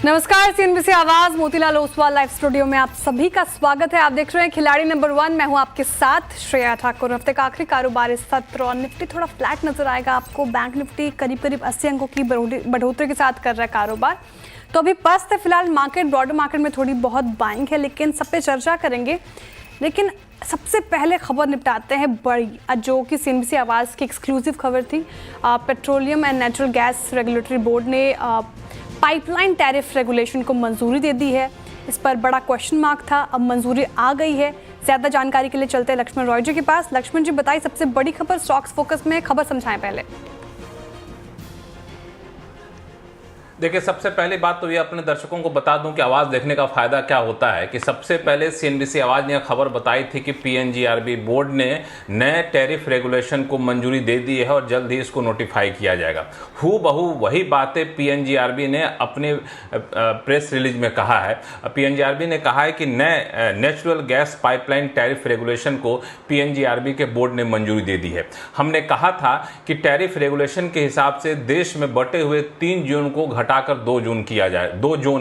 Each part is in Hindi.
नमस्कार, सीएनबीसी आवाज मोतीलाल ओसवाल लाइव स्टूडियो में आप सभी का स्वागत है। आप देख रहे हैं खिलाड़ी नंबर 1। मैं हूं आपके साथ श्रेया ठाकुर। हफ्ते का आखिरी कारोबार इस सत्र और निफ्टी थोड़ा फ्लैट नजर आएगा आपको। बैंक निफ्टी करीब करीब 80 अंकों की बढ़ोतरी के साथ कर रहा है कारोबार। तो अभी पस्त है फिलहाल मार्केट। ब्रॉडर मार्केट में थोड़ी बहुत बाइंग है, लेकिन सब पे चर्चा करेंगे। लेकिन सबसे पहले खबर निपटाते हैं बड़ी, जो कि सीएनबीसी आवाज़ की एक्सक्लूसिव खबर थी। Petroleum and natural gas regulatory board ने पाइपलाइन टैरिफ रेगुलेशन को मंजूरी दे दी है। इस पर बड़ा क्वेश्चन मार्क था, अब मंजूरी आ गई है। ज़्यादा जानकारी के लिए चलते हैं लक्ष्मण रॉय जी के पास। लक्ष्मण जी, बताइए सबसे बड़ी खबर, स्टॉक्स फोकस में खबर समझाएं पहले। देखिए, सबसे पहली बात तो ये अपने दर्शकों को बता दूं कि आवाज़ देखने का फ़ायदा क्या होता है कि सबसे पहले सीएनबीसी आवाज़ ने खबर बताई थी कि पीएनजीआरबी बोर्ड ने नए टैरिफ रेगुलेशन को मंजूरी दे दी है और जल्द ही इसको नोटिफाई किया जाएगा। हूबहू वही बातें पीएनजीआरबी ने अपने प्रेस रिलीज में कहा है। पीएनजीआरबी ने कहा है कि नए natural gas pipeline tariff regulation को पीएनजीआरबी के बोर्ड ने मंजूरी दे दी है। हमने कहा था कि टैरिफ रेगुलेशन के हिसाब से देश में बटे हुए 3 जोन को घटाकर 2 जोन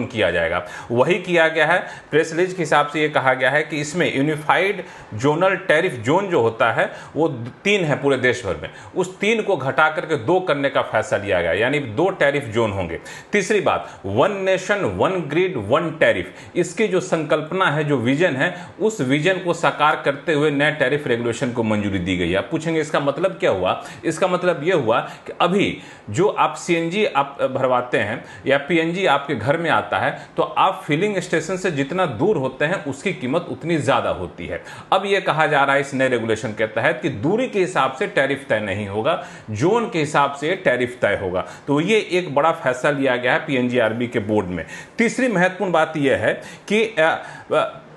किया जाएगा। वही किया गया है। प्रेस रिलीज के हिसाब से यह कहा गया है कि इसमें यूनिफाइड जोनल टैरिफ जोन जो होता है वो 3 है पूरे देश भर में, उस 3 को घटा करके 2 करने का फैसला लिया गया, यानी 2 टैरिफ जोन होंगे। तीसरी बात, 1 नेशन 1 ग्रिड 1 टैरिफ, इसकी जो संकल्पना है, जो विजन है, उस विजन को साकार करते हुए नए टैरिफ रेगुलेशन को मंजूरी दी गई है। आप पूछेंगे इसका मतलब क्या हुआ? इसका मतलब यह हुआ कि अभी जो आप सीएनजी आप भरवाते हैं या पीएनजी आपके घर में आता है, तो आप फिलिंग स्टेशन से जितना दूर होते हैं उसकी कीमत उतनी ज्यादा होती है। अब यह कहा जा रहा है इस नए रेगुलेशन के तहत कि दूरी के हिसाब से टैरिफ तय नहीं होगा, जोन के हिसाब से टैरिफ तय होगा। तो ये एक बड़ा फैसला लिया गया है पीएनजीआरबी के बोर्ड में। तीसरी महत्वपूर्ण बात यह है कि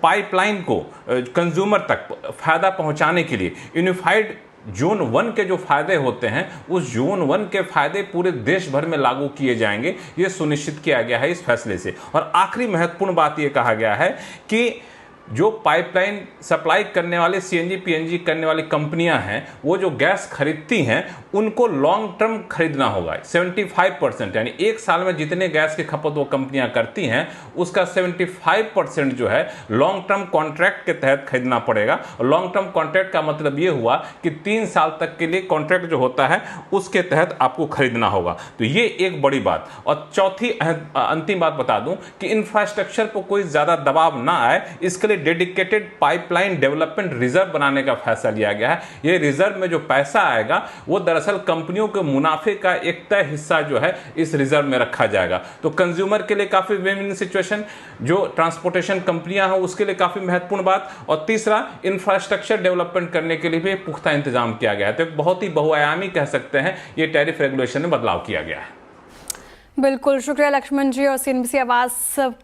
पाइपलाइन को कंज्यूमर तक फायदा पहुंचाने के लिए यूनिफाइड जोन 1 के जो फायदे होते हैं, उस जोन 1 के फायदे पूरे देश भर में लागू किए जाएंगे, ये सुनिश्चित किया गया है इस फैसले से। और आखिरी महत्वपूर्ण बात ये कहा गया है कि जो पाइपलाइन सप्लाई करने वाले सीएनजी पीएनजी करने वाली कंपनियां हैं, वो जो गैस खरीदती हैं उनको लॉन्ग टर्म खरीदना होगा। 75%, यानी 1 साल में जितने गैस की खपत वो कंपनियां करती हैं उसका 75% जो है लॉन्ग टर्म कॉन्ट्रैक्ट के तहत खरीदना पड़ेगा। और लॉन्ग टर्म कॉन्ट्रैक्ट का मतलब ये हुआ कि 3 साल तक के लिए कॉन्ट्रैक्ट जो होता है उसके तहत आपको खरीदना होगा। तो ये एक बड़ी बात। और चौथी अंतिम बात बता दूं कि इंफ्रास्ट्रक्चर पर कोई ज्यादा दबाव ना आए, इसके डेडिकेटेड पाइपलाइन डेवलपमेंट रिजर्व बनाने का फैसला लिया गया है। ये रिजर्व में जो पैसा आएगा वो दरअसल कंपनियों के मुनाफे का एक तय हिस्सा जो है इस रिजर्व में रखा जाएगा। तो कंज्यूमर के लिए काफी विन विन सिचुएशन, जो ट्रांसपोर्टेशन कंपनियां हैं उसके लिए काफी महत्वपूर्ण बात, और तीसरा इंफ्रास्ट्रक्चर डेवलपमेंट करने के लिए भी पुख्ता इंतजाम किया गया है। तो एक बहुत ही बहुआयामी कह सकते हैं ये टैरिफ रेगुलेशन में बदलाव किया गया है। बिल्कुल, शुक्रिया लक्ष्मण जी। और सीएनबीसी आवाज़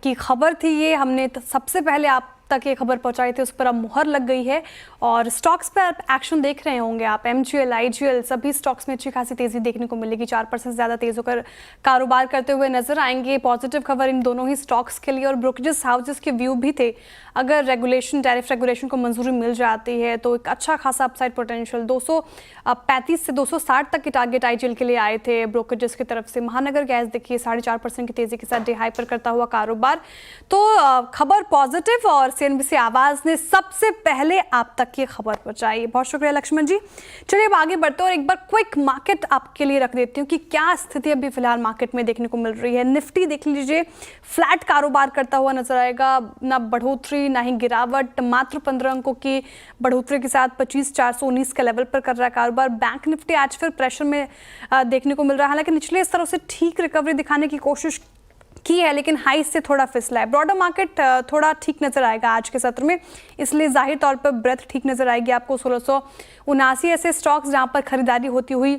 की खबर थी ये, हमने सबसे पहले आप तक ये खबर पहुंचाई थी, उस पर अब मुहर लग गई है। और स्टॉक्स पर एक्शन देख रहे होंगे आप, एमजीएल आईजीएल सभी स्टॉक्स में अच्छी खासी तेजी देखने को मिलेगी। 4% ज़्यादा तेज होकर कारोबार करते हुए नजर आएंगे। पॉजिटिव खबर इन दोनों ही स्टॉक्स के लिए। और ब्रोकरेज हाउसेस के व्यू भी थे, अगर टैरिफ रेगुलेशन को मंजूरी मिल जाती है तो एक अच्छा खासा अपसाइड पोटेंशियल 235 से 260 तक के टारगेट आईजीएल के लिए आए थे ब्रोकरेजेस की तरफ से। महानगर गैस देखिए 4.5% की तेजी के साथ डे हाई पर करता हुआ कारोबार। तो खबर पॉजिटिव, और सीएनबीसी आवाज ने सबसे पहले आप तक ये खबर पहुंचाई। बहुत शुक्रिया लक्ष्मण जी। चलिए अब आगे बढ़ते हैं और एक बार क्विक मार्केट आपके लिए रख देती हूँ कि क्या स्थिति अभी फिलहाल मार्केट में देखने को मिल रही है। निफ्टी देख लीजिए, फ्लैट कारोबार करता हुआ नजर आएगा, ना बढ़ोतरी ना ही गिरावट, मात्र 15 अंकों की बढ़ोतरी के साथ 25,419 के लेवल पर कर रहा है कारोबार। बैंक निफ्टी आज फिर प्रेशर में देखने को मिल रहा है, हालांकि निचले स्तरों से ठीक रिकवरी दिखाने की कोशिश की है, लेकिन हाई से थोड़ा फिसला है। ब्रॉडर मार्केट थोड़ा ठीक नजर आएगा आज के सत्र में, इसलिए जाहिर तौर पर ब्रेथ ठीक नजर आएगी आपको। 1679 ऐसे स्टॉक्स जहां पर खरीदारी होती हुई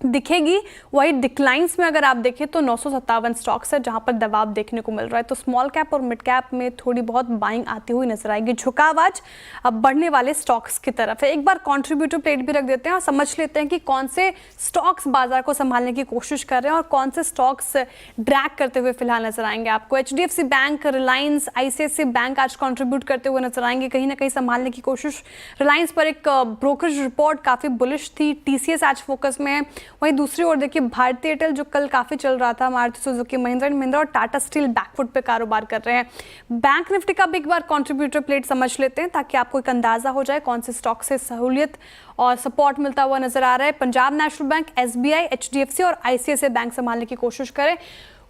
दिखेगी। वही डिक्लाइंस में अगर आप देखें तो 957 स्टॉक्स है जहां पर दबाव देखने को मिल रहा है। तो स्मॉल कैप और मिड कैप में थोड़ी बहुत बाइंग आती हुई नजर आएगी। झुकाव आज अब बढ़ने वाले स्टॉक्स की तरफ है। एक बार कंट्रीब्यूटर प्लेट भी रख देते हैं और समझ लेते हैं कि कौन से स्टॉक्स बाजार को संभालने की कोशिश कर रहे हैं और कौन से स्टॉक्स ड्रैग करते हुए फिलहाल नजर आएंगे आपको। HDFC bank, Reliance, ICICI bank आज कॉन्ट्रीब्यूट करते हुए नजर आएंगे, कहीं ना कहीं संभालने की कोशिश। रिलायंस पर एक ब्रोकरेज रिपोर्ट काफी बुलिश थी। टीसीएस आज फोकस में है। वहीं दूसरी ओर देखिए भारतीय एयरटेल जो कल काफ़ी चल रहा था, मारुति सुजुकी, महिंद्रा एंड महिंद्रा और टाटा स्टील बैकफुट पे कारोबार कर रहे हैं। बैंक निफ्टी का भी एक बार कंट्रीब्यूटर प्लेट समझ लेते हैं ताकि आपको एक अंदाजा हो जाए कौन से स्टॉक से सहूलियत और सपोर्ट मिलता हुआ नजर आ रहा है। Punjab National Bank, SBI, HDFC और आईसीआईसीआई बैंक संभालने की कोशिश करें।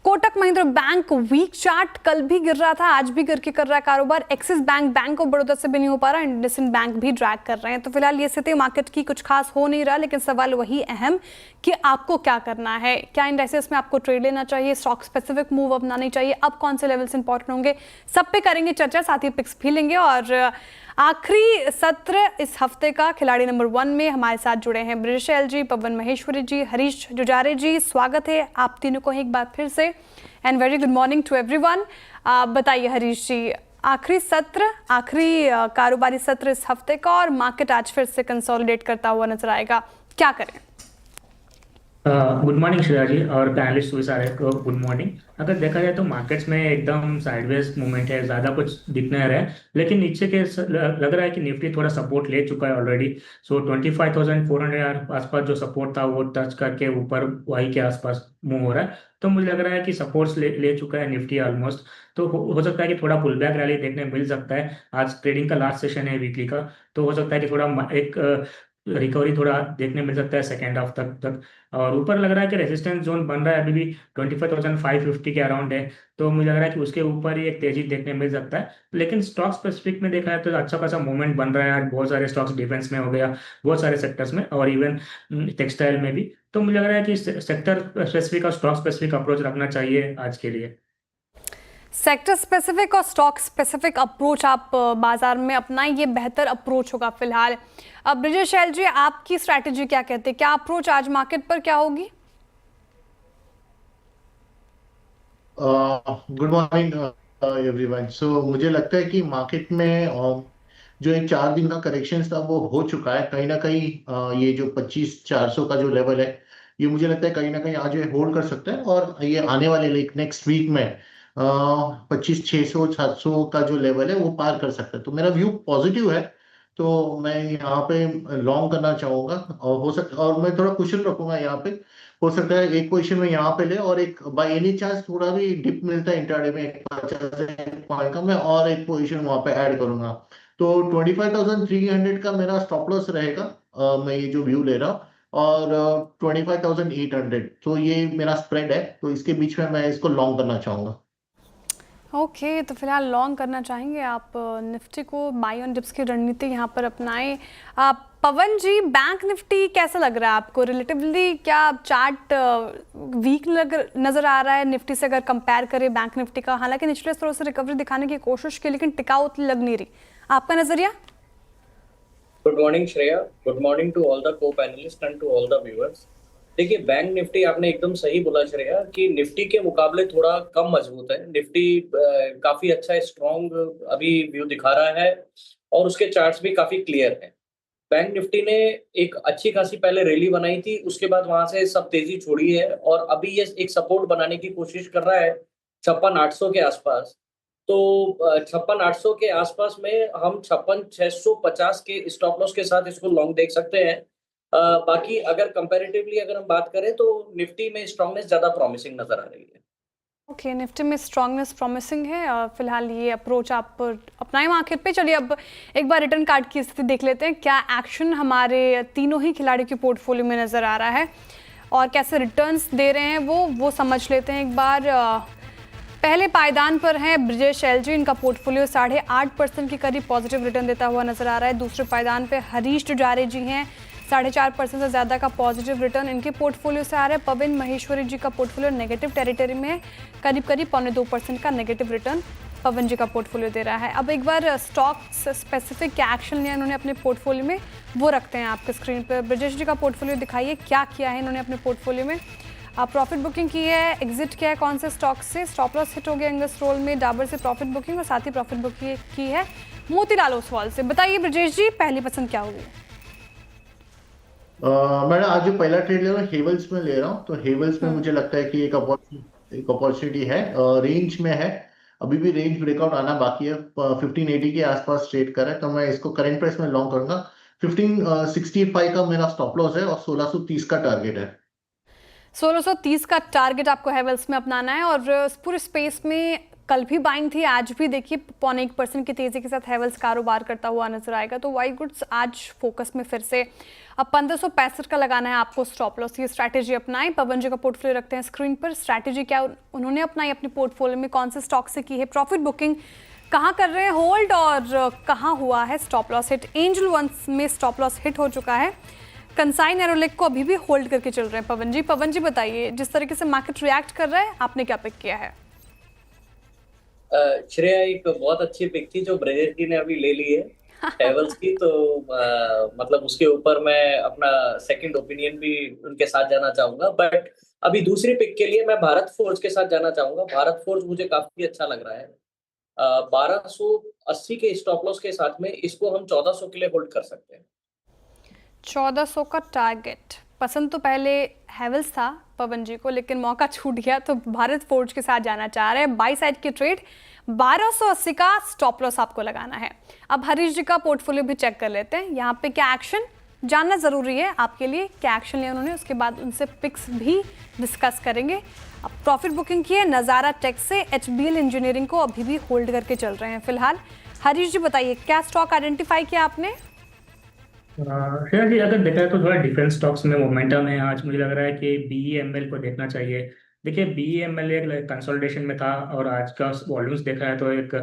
Kotak Mahindra Bank weak chart, कल भी गिर रहा था, आज भी गिर के कर रहा है कारोबार। Axis bank, bank of Baroda से भी नहीं हो पा रहा, इंडसइंड बैंक भी ड्रैग कर रहे हैं। तो फिलहाल ये स्थिति मार्केट की कुछ खास हो नहीं रहा, लेकिन सवाल वही अहम कि आपको क्या करना है। क्या इंडेक्सेस में आपको ट्रेड लेना चाहिए, स्टॉक स्पेसिफिक मूव अपनानी चाहिए, अब कौन से लेवल्स इंपॉर्टेंट होंगे, सब पे करेंगे चर्चा, साथ ही पिक्स भी लेंगे। और आखिरी सत्र इस हफ्ते का खिलाड़ी नंबर 1 में हमारे साथ जुड़े हैं ब्रिजेश एलजी, पवन महेश्वरी जी, हरीश जुजारे जी। स्वागत है आप तीनों को एक बार फिर से and very good morning to everyone. बताइए हरीश जी, आखिरी सत्र, आखिरी कारोबारी सत्र इस हफ्ते का और मार्केट आज फिर से कंसोलिडेट करता हुआ नजर आएगा, क्या करें? गुड मॉर्निंग श्रेया जी और पैनलिस्ट भी सारे को गुड मॉर्निंग। अगर देखा जाए तो मार्केट्स में एकदम साइडवेज मूवमेंट है, ज़्यादा कुछ दिख नहीं रहा है, लेकिन नीचे के लग रहा है कि निफ्टी थोड़ा सपोर्ट ले चुका है ऑलरेडी। सो 25,400 आसपास जो सपोर्ट था वो टच करके ऊपर वाई के आसपास मूव हो रहा है। तो मुझे लग रहा है कि सपोर्ट्स ले चुका है निफ्टी ऑलमोस्ट। तो हो सकता है कि थोड़ा पुल बैक रैली देखने मिल सकता है। आज ट्रेडिंग का लास्ट सेशन है वीकली का, तो हो सकता है कि थोड़ा एक रिकवरी थोड़ा देखने मिल सकता है सेकेंड हाफ तक। और ऊपर लग रहा है कि रेजिस्टेंस जोन बन रहा है अभी भी 25,550 के अराउंड है, तो मुझे लग रहा है कि उसके ऊपर ही एक तेजी देखने मिल सकता है। लेकिन स्टॉक स्पेसिफिक में देखा है तो अच्छा खासा मूवमेंट बन रहा है आज, बहुत सारे स्टॉक्स डिफेंस में हो गया, बहुत सारे सेक्टर्स में और इवन टेक्सटाइल में भी। तो मुझे लग रहा है कि सेक्टर स्पेसिफिक और स्टॉक स्पेसिफिक अप्रोच रखना चाहिए आज के लिए। सेक्टर स्पेसिफिक और स्टॉक स्पेसिफिक अप्रोच आप बाजार में अपनाएं, ये बेहतर अप्रोच होगा फिलहाल। अब ब्रिजेश एल जी, आपकी स्ट्रैटेजी क्या कहते हैं, क्या अप्रोच आज मार्केट पर क्या होगी? Good morning everyone. सो मुझे लगता है कि मार्केट में जो एक 4 दिन का करेक्शन था वो हो चुका है कहीं ना कहीं। ये जो 25,400 का जो लेवल है, ये मुझे लगता है कहीं ना कहीं आज ये होल्ड कर सकता है और ये आने वाले नेक्स्ट वीक में 25,600 700 का जो लेवल है वो पार कर सकता है। तो मेरा व्यू पॉजिटिव है, तो मैं यहाँ पे लॉन्ग करना चाहूंगा और हो सकता और मैं थोड़ा क्वेश्चन रखूंगा यहाँ पे। हो सकता है एक पोजीशन में यहाँ पे ले और एक बाय एनी चांस थोड़ा भी डिप मिलता है इंट्राडे में 50 पॉइंट का, मैं और एक पोजीशन वहां पे ऐड करूंगा। तो 25,300 का मेरा स्टॉप लॉस रहेगा। मैं ये जो व्यू ले रहा हूँ और 25,800, तो ये मेरा स्प्रेड है, तो इसके बीच में मैं इसको लॉन्ग करना चाहूंगा। ओके, तो फिलहाल लॉन्ग करना चाहेंगे आप निफ्टी को, बाई ऑन डिप्स की रणनीति यहाँ पर अपनाएं। पवन जी, बैंक निफ्टी कैसा लग रहा है आपको रिलेटिवली? क्या चार्ट वीक नज़र आ रहा है निफ्टी से अगर कंपेयर करें बैंक निफ्टी का? हालांकि निचले स्तरों से रिकवरी दिखाने की कोशिश की, लेकिन टिकाऊ लग नहीं रही, आपका नजरिया? Good morning Shreya, good morning to all the co panelists and to all the viewers. देखिए, बैंक निफ्टी आपने एकदम सही बोला श्रेया कि निफ्टी के मुकाबले थोड़ा कम मजबूत है। निफ्टी काफी अच्छा स्ट्रॉन्ग अभी व्यू दिखा रहा है और उसके चार्ट्स भी काफी क्लियर हैं। बैंक निफ्टी ने एक अच्छी खासी पहले रैली बनाई थी, उसके बाद वहां से सब तेजी छोड़ी है और अभी ये एक सपोर्ट बनाने की कोशिश कर रहा है 56,800 के आसपास। तो 56,800 के आसपास में हम 56,650 के स्टॉप लॉस के साथ इसको लॉन्ग देख सकते हैं। बाकी अगर कंपैरेटिवली अगर हम बात करें तो निफ्टी में स्ट्रांगनेस ज्यादा प्रॉमिसिंग नजर आ रही है। ओके, निफ्टी में स्ट्रांगनेस प्रॉमिसिंग है और फिलहाल ये अप्रोच आप अपनाएं मार्केट पे। चलिए अब एक बार रिटर्न कार्ड की स्थिति देख लेते हैं, क्या एक्शन हमारे तीनों ही खिलाड़ियों के पोर्टफोलियो में नज़र आ रहा है और कैसे रिटर्न्स दे रहे हैं वो समझ लेते हैं एक बार। पहले पायदान पर हैं ब्रिजेश एलजी, इनका पोर्टफोलियो 8.5% के करीब पॉजिटिव रिटर्न देता हुआ नजर आ रहा है। दूसरे पायदान पे हरीश जुजारे जी हैं, 4.5% से ज़्यादा का पॉजिटिव रिटर्न इनके पोर्टफोलियो से आ रहा है। पवन महेश्वरी जी का पोर्टफोलियो नेगेटिव टेरिटरी में है, करीब 2.25% का नेगेटिव रिटर्न पवन जी का पोर्टफोलियो दे रहा है। अब एक बार स्टॉक्स स्पेसिफिक क्या एक्शन लिया इन्होंने अपने पोर्टफोलियो में, वो रखते हैं आपके स्क्रीन पर। ब्रिजेश जी का पोर्टफोलियो दिखाइए, क्या किया है इन्होंने अपने पोर्टफोलियो में? प्रॉफिट बुकिंग की है, एग्जिट किया है कौन से स्टॉक से, स्टॉप लॉस हिट हो गया इंगस्ट्रोल में, डाबर से प्रॉफिट बुकिंग और साथ ही प्रॉफिट बुकिंग की है मोतीलाल ओसवाल से। बताइए ब्रिजेश जी, पहली पसंद क्या होगी? मैंने आज जो पहला ट्रेड ले रहा हूँ हेवल्स में ले रहा हूँ, तो हेवल्स में मुझे लगता है कि एक अपॉर्चुनिटी है, रेंज में है। अभी भी रेंज ब्रेकआउट आना बाकी है, 1580 के आसपास ट्रेड कर रहा है, तो मैं इसको करंट प्राइस में लॉन्ग करूंगा। 1565 का मेरा स्टॉप लॉस है और 1630 का टारगेट है। 1630 का टारगेट आपको हेवल्स में अपनाना है और इस पूरे स्पेस में कल भी बाइंग थी, आज भी देखिए 0.1% की तेजी के साथ हेवल्स कारोबार करता हुआ नजर आएगा। तो वाइट गुड्स आज फोकस में फिर से। अब 1565 का लगाना है आपको स्टॉप लॉस, ये स्ट्रैटेजी अपनाएं। पवन जी का पोर्टफोलियो रखते हैं स्क्रीन पर। स्ट्रैटेजी क्या उन्होंने अपनाई अपने पोर्टफोलियो में, कौन से स्टॉक से की है प्रॉफिट बुकिंग, कहाँ कर रहे हैं होल्ड और कहाँ हुआ है stop loss hit. Angel One में स्टॉप लॉस हिट हो चुका है। कंसाइन एरोलेक को अभी भी होल्ड करके चल रहे हैं पवन जी। पवन जी बताइए, जिस तरीके से मार्केट रिएक्ट कर रहा है, आपने क्या पिक किया है? श्रेया एक बहुत अच्छी पिक थी जो ब्रजेश जी ने अभी ले ली है हेवल्स की, तो मतलब उसके ऊपर मैं अपना सेकंड ओपिनियन भी उनके साथ जाना चाहूंगा। बट अभी दूसरी पिक के लिए मैं भारत फोर्ज के साथ जाना चाहूंगा। भारत फोर्ज मुझे काफी अच्छा लग रहा है। 1280 के स्टॉप लॉस के साथ में इसको हम 1400 के लिए होल्ड कर सकते हैं। 1400 का टारगेट पसंद तो पहले हेवल्स था पवन जी को, लेकिन मौका छूट गया तो भारत फोर्ज के साथ जाना चाह रहे हैं। बाई साइड की ट्रेड 1280 का स्टॉप लॉस आपको लगाना है। अब हरीश जी का पोर्टफोलियो भी चेक कर लेते हैं। यहाँ पे क्या एक्शन जानना जरूरी है आपके लिए, क्या एक्शन लिया उन्होंने, उसके बाद उनसे पिक्स भी डिस्कस करेंगे। अब प्रॉफिट बुकिंग की है नज़ारा टेक से, HBL इंजीनियरिंग को अभी भी होल्ड करके चल रहे हैं फिलहाल। हरीश जी बताइए, क्या स्टॉक आइडेंटिफाई किया आपने? श्रेया जी, अगर देखा जाए तो थोड़ा डिफरेंट स्टॉक्स में मोमेंटम है आज। मुझे लग रहा है कि BEML को देखना चाहिए। देखिए, BEML एक कंसोलिडेशन में था और आज का वॉल्यूम्स देखा है तो एक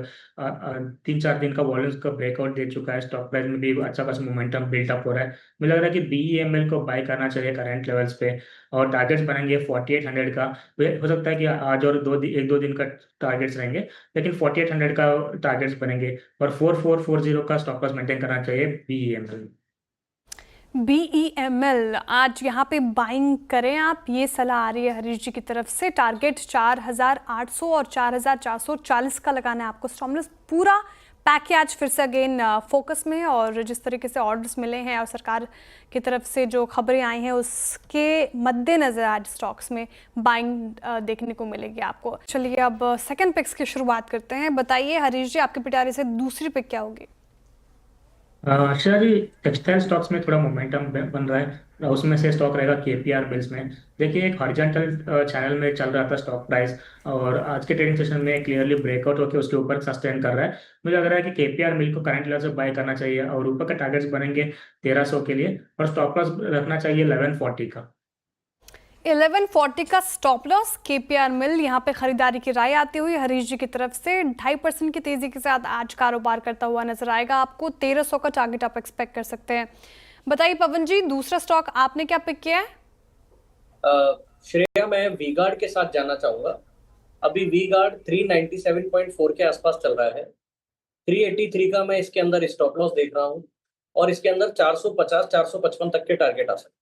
3-4 दिन का वॉल्यूम्स का ब्रेकआउट दे चुका है। स्टॉक प्राइस में भी अच्छा खासा मोमेंटम बिल्टअप हो रहा है। मुझे लग रहा है कि BEML को बाय करना चाहिए करंट लेवल्स पे, और टारगेट्स बनेंगे 4800 का। हो सकता है कि आज और 1-2 दिन का टारगेट्स रहेंगे, लेकिन 4800 का टारगेट्स बनेंगे और 4440 का स्टॉप लॉस मेंटेन करना चाहिए BEML। BEML आज यहाँ पे बाइंग करें आप, ये सलाह आ रही है हरीश जी की तरफ से। टारगेट 4800 और 4440 का लगाना है आपको स्टॉप लॉस। पूरा पैकेज फिर से अगेन फोकस में, और जिस तरीके से ऑर्डर्स मिले हैं और सरकार की तरफ से जो खबरें आई हैं उसके मद्देनज़र आज स्टॉक्स में बाइंग देखने को मिलेगी आपको। चलिए अब सेकंड पिक्स की शुरुआत करते हैं। बताइए हरीश जी, आपके पिटारे से दूसरी पिक क्या होगी? श्रेया जी, टेक्सटाइल स्टॉक्स में थोड़ा मोमेंटम बन रहा है। उसमें से स्टॉक रहेगा KPR बिल्स में। देखिए, एक हॉरिजॉन्टल चैनल में चल रहा था स्टॉक प्राइस, और आज के ट्रेडिंग सेशन में क्लियरली ब्रेकआउट होकर उसके ऊपर सस्टेन कर रहा है। मुझे लग रहा है कि KPR मिल को करंट लेवल से बाय करना चाहिए, और ऊपर का टारगेट्स बनेंगे 1300 के लिए, और स्टॉप लॉस रखना चाहिए 1140 का। 1140 का स्टॉप लॉस KPR मिल, यहाँ पे खरीदारी की राय आती हुई हरीश जी की तरफ से। 2.5% की तेजी के साथ आज कारोबार करता हुआ नजर आएगा आपको। 1300 का टारगेट आप एक्सपेक्ट कर सकते हैं। बताइए पवन जी, दूसरा स्टॉक आपने क्या पिक किया है? श्रेया, मैं वी-गार्ड के साथ जाना चाहूंगा। अभी वी-गार्ड 397.4 के आसपास चल रहा है। 383 का मैं इसके अंदर स्टॉप लॉस देख रहा हूँ, और इसके अंदर 450-455 तक के टारगेट आ सकते हैं।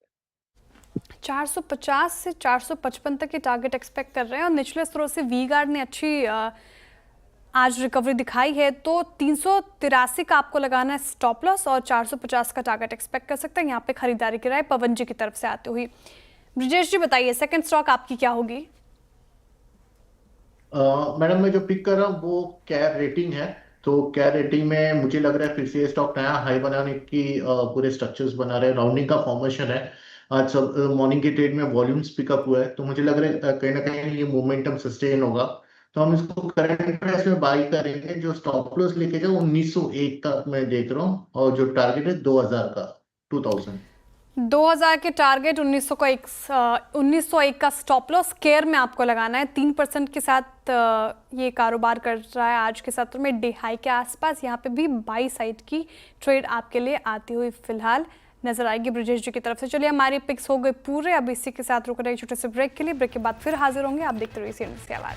450 से 455 तक के टारगेट एक्सपेक्ट कर रहे हैं, और निचले स्तरों से वी-गार्ड ने अच्छी आज रिकवरी दिखाई है। तो 383 का आपको लगाना है स्टॉप लॉस, और 450 का टारगेट एक्सपेक्ट कर सकते हैं। यहाँ पे खरीदारी की राय पवन जी की तरफ से आती हुई। ब्रिजेश जी बताइए, सेकंड स्टॉक आपकी क्या होगी? मैडम, मैं जो पिक कर रहा हूँ वो कैर रेटिंग है। तो कैर रेटिंग में मुझे लग रहा है फिर से ये स्टॉक नया हाई बनाने की पूरे स्ट्रक्चर्स बना रहे हैं। राउंडिंग का फॉर्मेशन है। आज सब मॉर्निंग के ट्रेड में वॉल्यूम्स पिकअप हुआ है, तो मुझे लग रहा है कहीं ना कहीं ये मोमेंटम सस्टेन होगा। तो हम इसको करंट प्राइस में बाई करेंगे। जो स्टॉप लॉस लेके जाओ 1901 का मैं देख रहा हूँ, और जो टारगेट है 2000 का 2000 के टारगेट, 1901 का स्टॉप लॉस। केयर में आपको लगाना है। 3% के साथ ये कारोबार कर रहा है आज के सत्र में, डे हाई के आसपास। यहाँ पे भी बाई साइड की ट्रेड आपके लिए आती हुई फिलहाल नजर आएगी ब्रिजेश जी की तरफ से। चलिए, हमारी पिक्स हो गए पूरे। अब इसी के साथ रुक रहे हैं छोटे से ब्रेक के लिए। ब्रेक के बाद फिर हाजिर होंगे। आप देखते रहिए CNBC की आवाज़।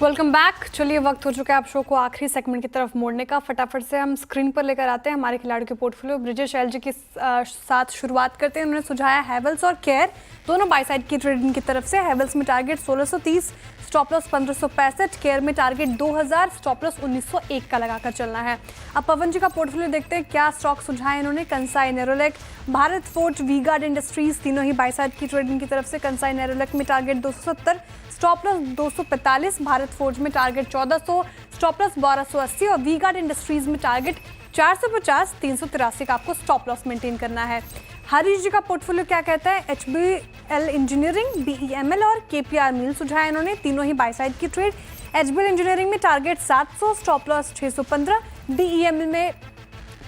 Welcome back. चलिए, वक्त हो चुका है आप शो को आखिरी सेगमेंट की तरफ मोड़ने का। फटाफट से हम स्क्रीन पर लेकर आते हैं हमारे खिलाड़ियों के पोर्टफोलियो। ब्रिजेश एल जी के साथ शुरुआत करते हैं। उन्होंने सुझाया हैवेल्स और केयर दोनों बाई साइड की ट्रेडिंग की तरफ से। हैवेल्स में टारगेट 1630, स्टॉप लॉस 1565। केयर में टारगेट 2000, स्टॉप लॉस 1901 का लगाकर चलना है। अब पवन जी का पोर्टफोलियो देखते हैं क्या स्टॉक सुझाए इन्होंने। Kansai Nerolac, Bharat Forge, V Guard industries तीनों ही बाई साइड की ट्रेडिंग की तरफ से। कंसाइन एरोलेक में target 270, stop loss 245। Bharat Forge में टारगेट 1400, स्टॉप लॉस 1280, और वी-गार्ड इंडस्ट्रीज में टारगेट 450, 383 का आपको स्टॉप लॉस मेंटेन करना है। हरीश जी का पोर्टफोलियो क्या कहता है? HBL इंजीनियरिंग, BEML और KPR मिल सुझाया इन्होंने, तीनों ही बाय साइड की ट्रेड। HBL इंजीनियरिंग में टारगेट 700, स्टॉप लॉस 615, BEML में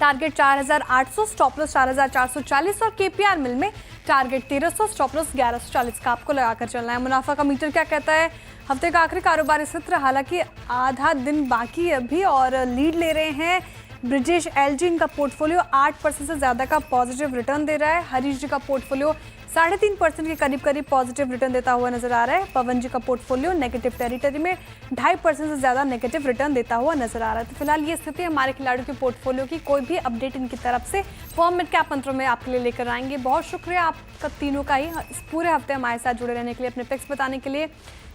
टारगेट 4800, स्टॉप लॉस 4440 और KPR मिल में टारगेट 1300, स्टॉप लॉस 1140 का आपको लगाकर चलना है। मुनाफा का मीटर क्या कहता है? हफ्ते का आखिरी कारोबारी सत्र, हालांकि आधा दिन बाकी है अभी और लीड ले रहे हैं ब्रिजेश LG। इनका पोर्टफोलियो 8% से ज़्यादा का पॉजिटिव रिटर्न दे रहा है। हरीश जी का पोर्टफोलियो 3.5% के करीब पॉजिटिव रिटर्न देता हुआ नजर आ रहा है। पवन जी का पोर्टफोलियो नेगेटिव टेरिटरी में 2.5% से ज़्यादा नेगेटिव रिटर्न देता हुआ नजर आ रहा है। तो फिलहाल ये स्थिति हमारे खिलाड़ियों के पोर्टफोलियो की। कोई भी अपडेट इनकी तरफ से फॉर्म मिड कैप मंत्रों में आपके लिए लेकर आएंगे। बहुत शुक्रिया आपका तीनों का ही इस पूरे हफ्ते हमारे साथ जुड़े रहने के लिए, अपने पिक्स बताने के लिए।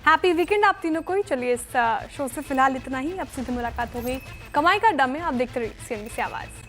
हैप्पी वीकेंड आप तीनों को ही। चलिए इस शो से फिलहाल इतना ही, अब सीधी मुलाकात हो गई कमाई का दम है। आप देखते रहिए CNBC आवाज़।